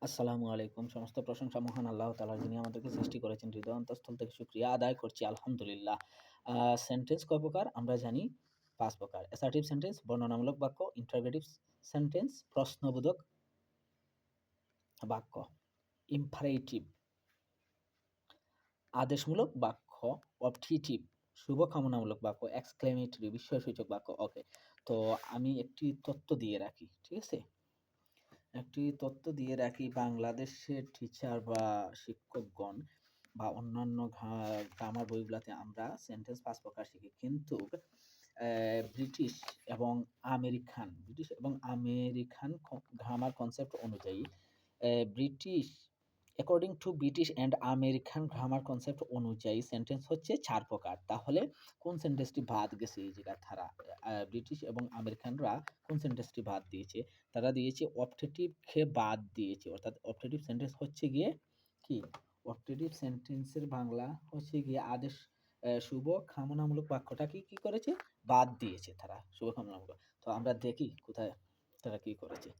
আসসালামু আলাইকুম। সমস্ত প্রশংসা মহান আল্লাহ তাআলার, যিনি আমাদেরকে সৃষ্টি করেছেন। হৃদয় অন্তঃস্থল থেকে শুকরিয়া আদায় করছি আলহামদুলিল্লাহ। সেন্টেন্স কয় প্রকার? আমরা জানি ৫ প্রকার। অ্যাসার্টিভ সেন্টেন্স বর্ণনামূলক বাক্য, ইন্টারোগেটিভ সেন্টেন্স প্রশ্নবোধক বাক্য, ইম্পারেটিভ আদেশমূলক বাক্য, অবটিটিভ শুভকামনামূলক বাক্য, এক্সক্লেমেটরি বিস্ময়সূচক বাক্য। ওকে। তো আমি একটি তথ্য দিয়ে রাখি। ঠিক আছে? একটি তথ্য দিয়ে রাখি, বাংলাদেশের টিচার বা শিক্ষকগণ বা অন্যান্য গ্রামার বইগুলাতে আমরা সেন্টেন্স ৫ প্রকার শিখি। কিন্তু ব্রিটিশ এবং আমেরিকান গ্রামার কনসেপ্ট অনুযায়ী British according to British and American grammar concept অনুযায়ী সেন্টেন্স হচ্ছে ৪ প্রকার। তাহলে কোন সেন্টেন্সটি বাদ গেছে এই জায়গায়? ব্রিটিশ এবং আমেরিকানরা কোন সেন্টেন্সটি বাদ দিয়েছে? তারা দিয়েছে অপটেটিভকে বাদ দিয়েছে। অর্থাৎ অপটেটিভ সেন্টেন্স হচ্ছে গিয়ে কি? অপটেটিভ সেন্টেন্সের বাংলা হচ্ছে গিয়ে আদেশ শুভ কামনামূলক বাক্যটা কি করেছে? বাদ দিয়েছে তারা শুভ কামনামূলক। তো আমরা দেখি কোথায় তারা কি করেছে।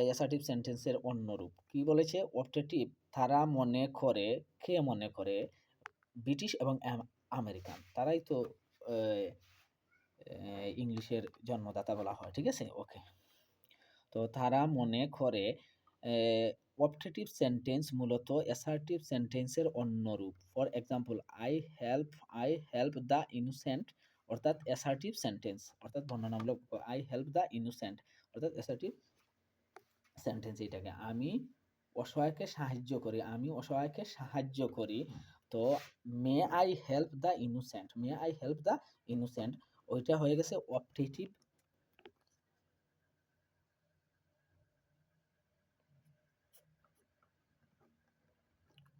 অ্যাসার্টিভ সেন্টেন্সের অন্য রূপ কি বলেছে? অপটেটিভ তারা মনে করে, কে মনে করে? ব্রিটিশ এবং আমেরিকান, তারাই তো ইংলিশের জন্মদাতা বলা হয়। ঠিক আছে? ওকে। তো তারা মনে করে অপটেটিভ সেন্টেন্স মূলত অ্যাসার্টিভ সেন্টেন্সের অন্য রূপ। For example, I help the innocent, অর্থাৎ অ্যাসার্টিভ সেন্টেন্স, অর্থাৎ বর্ণনামূলক। আই হেল্প দ্য ইনোসেন্ট অর্থাৎ অ্যাসার্টিভ সেন্টেন্স। এটাকে আমি অসহায়কে সাহায্য করি, আমি অসহায়কে সাহায্য করি। তো may I help the innocent, may I help the innocent, ওইটা হয়ে গেছে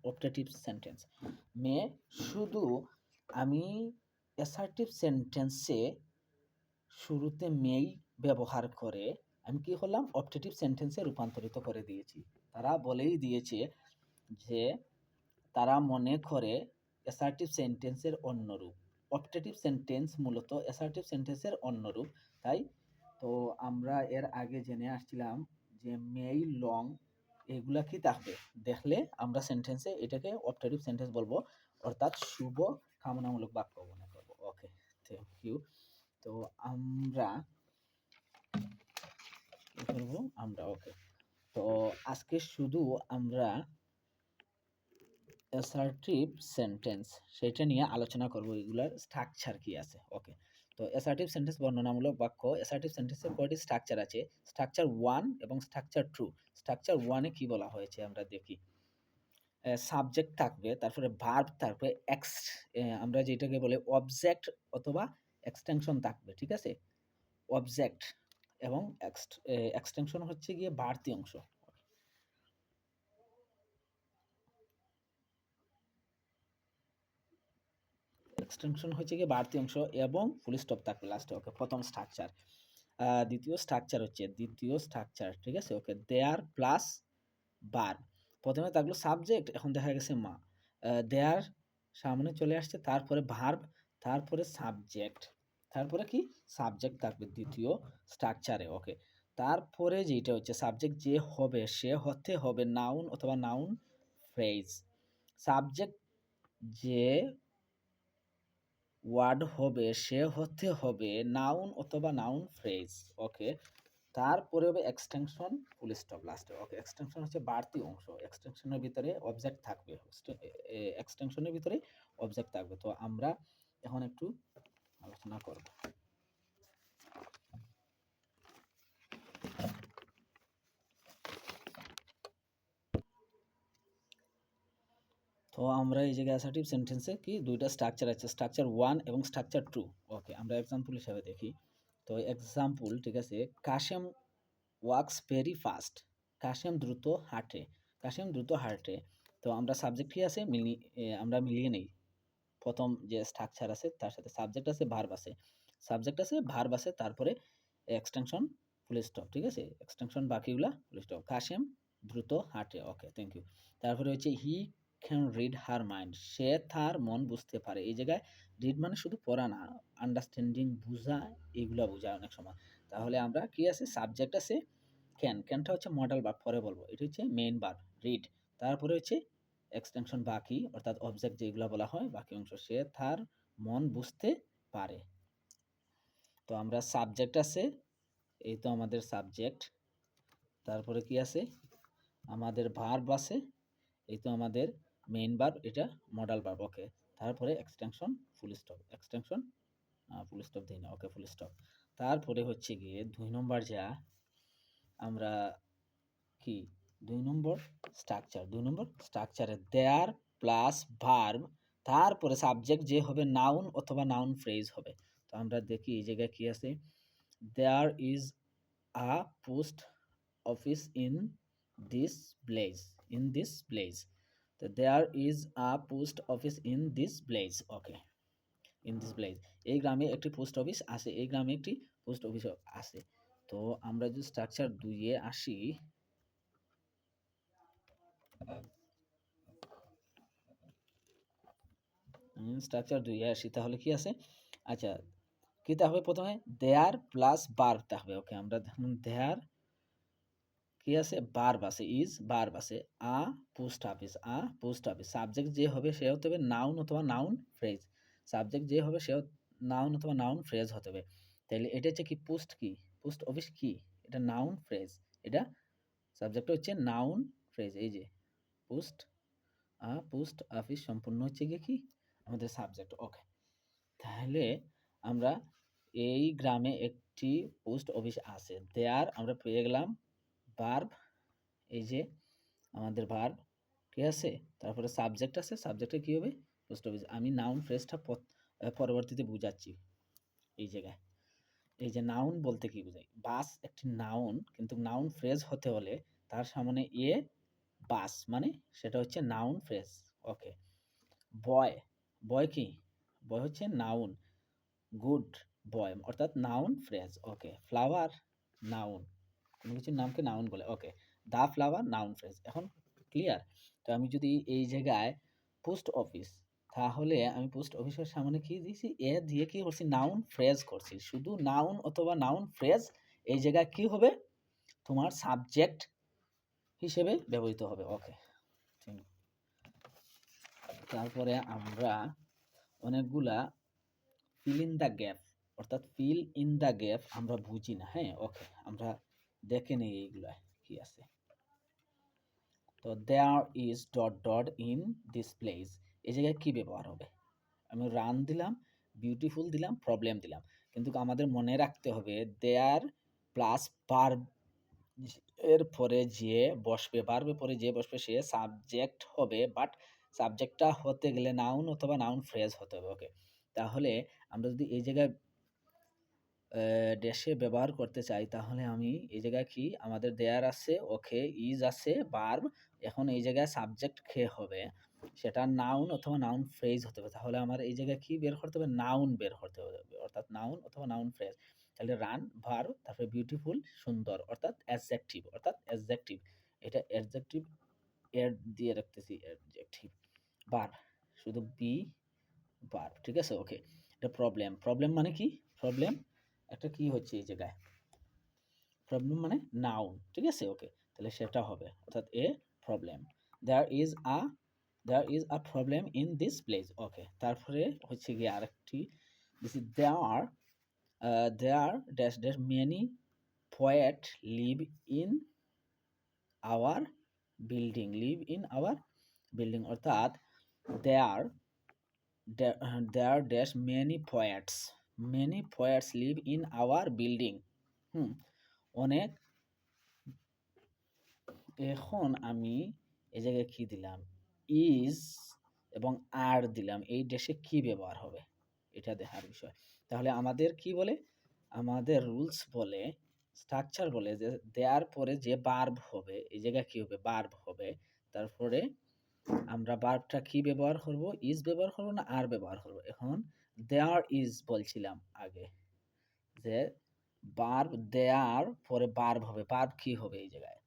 অপটেটিভ সেন্টেন্স। মে শুধু আমি অ্যাসার্টিভ সেন্টেন্সে শুরুতে মেই ব্যবহার করে আমি কি করলাম? অপটেটিভ সেন্টেন্সে রূপান্তরিত করে দিয়েছি। তারা বলেই দিয়েছে যে তারা মনে করে অ্যাসার্টিভ সেন্টেন্সের অন্য রূপ। অপটেটিভ সেন্টেন্স মূলত অ্যাসার্টিভ সেন্টেন্সের অন্য রূপ। তাই তো আমরা এর আগে জেনে আসছিলাম যে মেই, লং এগুলা কি থাকবে দেখলে আমরা সেন্টেন্সে এটাকে অপটেটিভ সেন্টেন্স বলবো, অর্থাৎ শুভ কামনামূলক বাক্য মনে করবো। ওকে, থ্যাংক ইউ। তো আমরা কি করবো? ওকে। তো আজকে শুধু আমরা অ্যাসার্টিভ সেন্টেন্স সেটা নিয়ে আলোচনা করব, এগুলার স্ট্রাকচার কি আছে। ওকে। তো অ্যাসার্টিভ সেন্টেন্স বর্ণনামূলক বাক্য। অ্যাসার্টিভ সেন্টেন্সের কয়টি স্ট্রাকচার আছে? স্ট্রাকচার 1 এবং স্ট্রাকচার 2। স্ট্রাকচার 1 এ কি বলা হয়েছে আমরা দেখি। সাবজেক্ট থাকবে, তারপরে ভার্ব থাকবে, আমরা যেটাকে বলে অবজেক্ট অথবা এক্সটেনশন থাকবে। ঠিক আছে? অবজেক্ট এবং এক্সটেনশন হচ্ছে গিয়ে বাড়তি অংশ। এক্সটেনশন হচ্ছে গিয়ে বাড়তি অংশ এবং ফুল স্টপ থাকবে লাস্টে। ওকে, প্রথম স্ট্রাকচার। দ্বিতীয় স্ট্রাকচার, ঠিক আছে? ওকে, দেয়ার প্লাস বার। প্রথমে থাকলো সাবজেক্ট, এখন দেখা গেছে মা। দেয়ার সামনে চলে আসছে, তারপরে ভার্ব, তারপরে সাবজেক্ট, তারপরে কি? সাবজেক্ট থাকবে দ্বিতীয় স্ট্রাকচারে। ওকে। তারপরে যেটা হচ্ছে সাবজেক্ট যে হবে, সে হতে হবে নাউন অথবা নাউন ফ্রেজ। সাবজেক্ট যে ওয়ার্ড হবে, সে হতে হবে নাউন অথবা নাউন ফ্রেজ। ওকে। তারপরে হবে এক্সটেনশন, ফুল স্টপ লাস্টে। ওকে, এক্সটেনশন হচ্ছে বাড়তি অংশ। এক্সটেনশনের ভিতরে অবজেক্ট থাকবে, এক্সটেনশনের ভিতরে অবজেক্ট থাকবে। তো আমরা এখন একটু আলোচনা করব। তো আমরা এই জায়গায় অ্যাসার্টিভ সেন্টেন্সে কি দুইটা স্ট্রাকচার আছে, স্ট্রাকচার 1 এবং স্ট্রাকচার 2। ওকে, আমরা এক্সাম্পল হিসাবে দেখি। তো এক্সাম্পল, ঠিক আছে, Kashem works very fast, Kashem দ্রুত হাঁটে, কাশেম দ্রুত হাঁটে। তো আমরা সাবজেক্ট কি আছে আমরা মিলিয়ে নেই। প্রথম যে স্ট্রাকচার আছে তার সাথে সাবজেক্ট আছে, ভার্ব আছে, সাবজেক্ট আছে, ভার্ব আছে, তারপরে এক্সটেনশন, ফুল স্টপ। ঠিক আছে? এক্সটেনশন বাকিগুলা ফুল স্টপ। কাশেম দ্রুত হাঁটে। Okay, thank you. তারপরে হচ্ছে he can read her mind, সে তার মন বুঝতে পারে। এই জায়গায় রিড মানে শুধু পড়া না, আন্ডারস্ট্যান্ডিং, বুঝা, এগুলা বোঝায় অনেক সময়। তাহলে আমরা কি আছে? সাবজেক্ট আছে, ক্যানটা হচ্ছে মডেল ভার্ব, পরে বলবো। এটা হচ্ছে মেইন ভার্ব রিড। তারপরে হচ্ছে এক্সটেনশন বাকি, অর্থাৎ অবজেক্ট যেগুলো বলা হয় বাকি অংশ। সে তার মন বুঝতে পারে। তো আমরা সাবজেক্ট আছে, এই তো আমাদের সাবজেক্ট। তারপরে কি আছে, আমাদের ভার্ব আছে, এই তো আমাদের মেইন ভার্ব, এটা মডাল ভার্ব। ওকে, তারপরে extension full stop, extension full stop দিই না, ওকে ফুল স্টপ। তারপরে হচ্ছে গিয়ে 2 নম্বর যা আমরা কি 2 নম্বর স্ট্রাকচার, 2 নম্বর স্ট্রাকচারে দেয়ার প্লাস ভার্ব, তারপরে সাবজেক্ট যে হবে নাউন অথবা নাউন ফ্রেজ হবে। তো আমরা দেখি এই জায়গায় কি আছে, there is a post office in this place, in this place. তো there is a post office in this place. Okay, in this place, এই গ্রামে একটি পোস্ট অফিস আছে, এই গ্রামে একটি পোস্ট অফিস আছে। তো আমরা যদি স্ট্রাকচার 2 এ আসি, স্ট্রাকচার 2 এ আসি, তাহলে কি আছে, আচ্ছা কি হবে, প্রথমে দেয়ার প্লাস ভার্ব থাকবে। ওকে, আমরা দেখুন দেয়ার কি আছে, ভার্ব আছে, ইজ ভার্ব আছে, আ পোস্ট অফিস, আ পোস্ট অফিস। সাবজেক্ট যে হবে সে হতে হবে নাউন অথবা নাউন ফ্রেজ, সাবজেক্ট যে হবে সে নাউন অথবা নাউন ফ্রেজ হতে হবে। তাহলে এটা হচ্ছে কি পোস্ট, কি পোস্ট অফিস, কি এটা নাউন ফ্রেজ, এটা সাবজেক্ট হচ্ছে নাউন ফ্রেজ। এই যে পোস্ট পোস্ট অফিস সম্পূর্ণ হচ্ছে গিয়ে কি আমাদের সাবজেক্ট। ওকে, তাহলে আমরা এই গ্রামে একটি পোস্ট অফিস আছে, দেয়ার আমরা পেয়ে গেলাম ভার্ব, এই যে আমাদের ভার্ব, ঠিক আছে। তারপরে সাবজেক্ট আছে, সাবজেক্টে কি হবে পোস্ট অফিস। আমি নাউন ফ্রেজটা পরবর্তীতে বুঝাচ্ছি। এই জায়গায় এই যে নাউন বলতে কি বোঝায়, বাস একটি নাউন, কিন্তু নাউন ফ্রেজ হতে হলে তার সামনে এ বাস মানে সেটা হচ্ছে নাউন ফ্রেজ। ওকে, বয়, বয় কি, বয় হচ্ছে নাউন, গুড বয় অর্থাৎ নাউন ফ্রেজ। ওকে, ফ্লাওয়ার নাউন, কোনো কিছুর নামকে নাউন বলে। ওকে, দা ফ্লাওয়ার নাউন ফ্রেজ। এখন ক্লিয়ার? তো আমি যদি এই জায়গায় পোস্ট অফিস, তাহলে আমি পোস্ট অফিসের সামনে কি দিয়েছি, এ দিয়ে কি করছি, নাউন ফ্রেজ করছি। শুধু নাউন অথবা নাউন ফ্রেজ এই জায়গায় কি হবে, তোমার সাবজেক্ট হিসেবে ব্যবহৃত হবে। ওকে, তারপরে আমরা অনেকগুলা ফিল ইন দ্য গ্যাপ, অর্থাৎ ফিল ইন দ্য গ্যাপ আমরা বুঝি না। হ্যাঁ, ওকে, আমরা দেখে নেই এইগুলা কি আছে। তো there is dot dot in this place, এই জায়গায় কি ব্যবহার হবে, আমি রান দিলাম, বিউটিফুল দিলাম, প্রবলেম দিলাম, কিন্তু আমাদের মনে রাখতে হবে দেয়ার প্লাস ভার্ব এর পরে যে বসবে, ভার্বের পরে যে বসবে সে সাবজেক্ট হবে, বাট সাবজেক্টটা হতে গেলে নাউন অথবা নাউন ফ্রেজ হতে হবে। ওকে, তাহলে আমরা যদি এই জায়গায় ড্যাশে ব্যবহার করতে চাই, তাহলে আমি এই জায়গায় কি আমাদের দেয়ার আছে, ওকে, ইজ আছে, ভার্ব, এখন এই জায়গায় সাবজেক্ট কে হবে, সেটা নাউন অথবা নাউন ফ্রেজ হতে হবে। তাহলে আমার এই জায়গায় কি বের করতে হবে, নাউন বের করতে হবে, অর্থাৎ নাউন অথবা নাউন ফ্রেজ। তাহলে রান ভার্ব, তারপরে বিউটিফুল সুন্দর, অর্থাৎ অ্যাডজেক্টিভ, অর্থাৎ অ্যাডজেক্টিভ, এটা অ্যাডজেক্টিভ এর দিয়ে রাখতেছি, অ্যাডজেক্টিভ ভার্ব, শুধু বি ভার্ব, ঠিক আছে। ওকে, এটা প্রবলেম, প্রবলেম মানে কি, প্রবলেম একটা কি হচ্ছে এই জায়গায়, প্রবলেম মানে নাউন, ঠিক আছে। ওকে, তাহলে সেটা হবে, অর্থাৎ a problem, there is a, there is a problem in this place. Okay, তারপরে হচ্ছে গিয়ে আরেকটি this, there there dash dash many poet live in our building, live in our building, অর্থাৎ there there dash many poets live in our building. অনেক, এখন আমি এই জায়গায় কি দিলাম, ইজ এবং আর দিলাম, এই ড্যাশে কি ব্যবহার হবে এটা দেখার বিষয়। তাহলে আমাদের কি বলে, আমাদের রুলস বলে, স্ট্রাকচার বলে যে দেয়ার পরে যে ভার্ব হবে এই জায়গায় কি হবে, ভার্ব হবে, তারপরে আমরা ভার্বটা কি ব্যবহার করব, ইজ ব্যবহার করব না আর ব্যবহার করব। এখন দেয়ার ইজ বলছিলাম আগে, যে ভার্ব দেয়ার পরে ভার্ব হবে, ভার্ব কি হবে এই জায়গায়,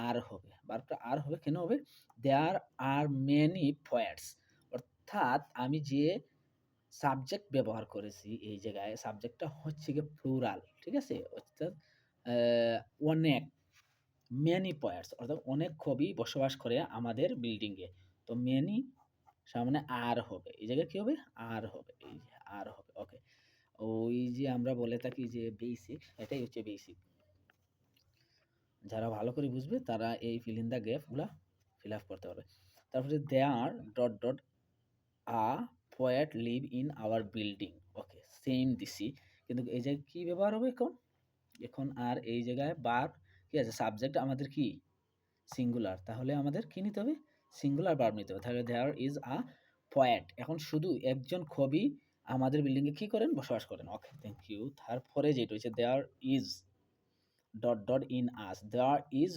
আর হবে, ভার্বটা আর হবে, কেন হবে, দেয়ার আর মেনি পোয়েটস, অর্থাৎ আমি যে সাবজেক্ট ব্যবহার করেছি এই জায়গায়, সাবজেক্টটা হচ্ছে গিয়ে প্লুরাল, ঠিক আছে, অর্থাৎ অনেক, মেনি পয়েন্টস অর্থাৎ অনেক কবি বসবাস করে আমাদের বিল্ডিংয়ে। তো মেনি সামনে আর হবে, এই জায়গায় কি হবে, আর হবে, এই যে আর হবে। ওকে, ওই যে আমরা বলে থাকি যে বেসিক, এটাই হচ্ছে বেসিক। যারা ভালো করে বুঝবে তারা এই ফিল ইন দ্য গ্যাপগুলা ফিল আপ করতে পারবে। তারপরে there dot dot a poet live in our building. Okay, same দিছি, কিন্তু এই জায়গায় কি ব্যবহার হবে এখন, এখন আর এই জায়গায় বার কি আছে, সাবজেক্ট আমাদের কি সিঙ্গুলার, তাহলে আমাদের কি নিতে হবে, সিঙ্গুলার ভার্ব নিতে হবে। তাহলে দেয়ার ইজ আ পোয়েট, এখন শুধু একজন কবি আমাদের বিল্ডিংয়ে কি করেন, বসবাস করেন। Okay, thank you. তারপরে যেটা হচ্ছে there is dot dot in us, there is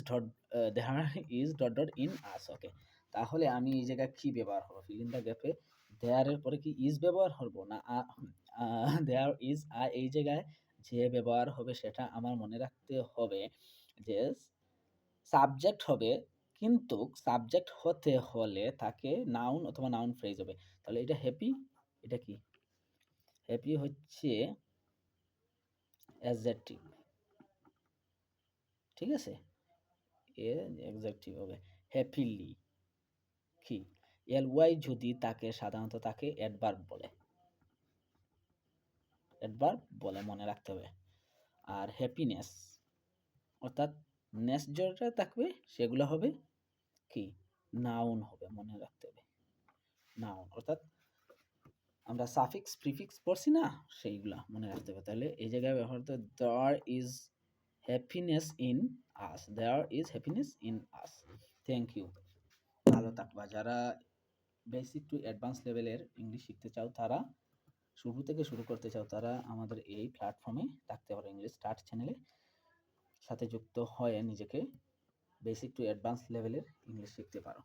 dot dot in us. Okay, তাহলে আমি এই জায়গায় কি ব্যবহার হবো, ফিল ইন দ্য গ্যাপে দেয়ারের পরে কি ইজ ব্যবহার করবো না দেয়ার ইজ এই জায়গায় যে ব্যবহার হবে সেটা আমার মনে রাখতে হবে যে সাবজেক্ট হবে, কিন্তু সাবজেক্ট হতে হলে তাকে নাউন অথবা নাউন ফ্রেজ হবে। তাহলে এটা হ্যাপি, এটা কি, হ্যাপি হচ্ছে অ্যাডজেক্টিভ, ঠিক আছে, এ অ্যাডজেক্টিভ হবে। হ্যাপিলি কি, ওয়াই যদি তাকে সাধারণত তাকে অ্যাডভার্ব বলে, অ্যাডভার্ব বলে, মনে রাখতে হবে। আর হ্যাপিনেস অর্থাৎ নেস যেটা থাকবে সেগুলো হবে কি, নাউন হবে, মনে রাখতে হবে। নাউন অর্থাৎ আমরা সাফিক্স প্রিফিক্স পড়ছি না, সেইগুলা মনে রাখতে হবে। তাহলে এই জায়গায় ব্যবহার করতে there is happiness in us, there is happiness in us. Thank you. ভালো থাকবা। যারা বেসিক টু অ্যাডভান্স লেভেলের ইংলিশ শিখতে চাও, তারা শুরু থেকে শুরু করতে চাও, তারা আমাদের এই প্ল্যাটফর্মে থাকতে পারো, ইংলিশ স্টার্ট চ্যানেলে সাথে যুক্ত হয়ে নিজেকে বেসিক টু অ্যাডভান্স লেভেলের ইংলিশ শিখতে পারো।